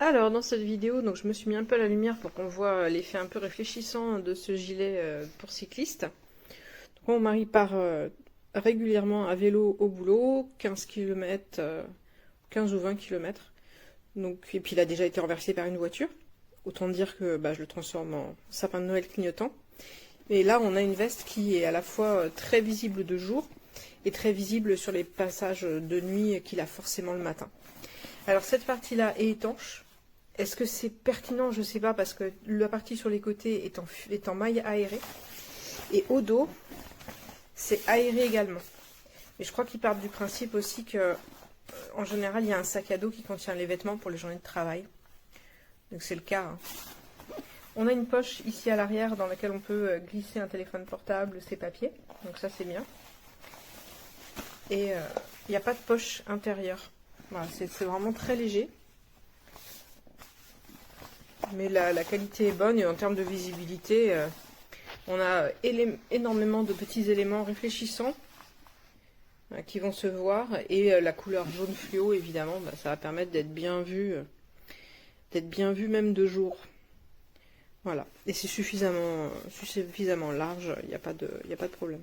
Alors, dans cette vidéo, donc, je me suis mis un peu à la lumière pour qu'on voit l'effet un peu réfléchissant de ce gilet pour cycliste. Donc, mon mari part régulièrement à vélo au boulot, 15 km, 15 ou 20 km. Donc, et puis il a déjà été renversé par une voiture. Autant dire que je le transforme en sapin de Noël clignotant. Et là, on a une veste qui est à la fois très visible de jour et très visible sur les passages de nuit qu'il a forcément le matin. Alors cette partie-là est étanche. Est-ce que c'est pertinent? Je ne sais pas, parce que la partie sur les côtés est en maille aérée. Et au dos, c'est aéré également. Mais je crois qu'ils partent du principe aussi que, en général, il y a un sac à dos qui contient les vêtements pour les journées de travail. Donc c'est le cas. Hein. On a une poche ici à l'arrière dans laquelle on peut glisser un téléphone portable, ses papiers. Donc ça c'est bien. Et il n'y a pas de poche intérieure. Voilà, c'est vraiment très léger. Mais la qualité est bonne et en termes de visibilité, on a énormément de petits éléments réfléchissants qui vont se voir. Et la couleur jaune fluo, évidemment, ça va permettre d'être bien vu même de jour. Voilà, et c'est suffisamment large, il n'y a pas de problème.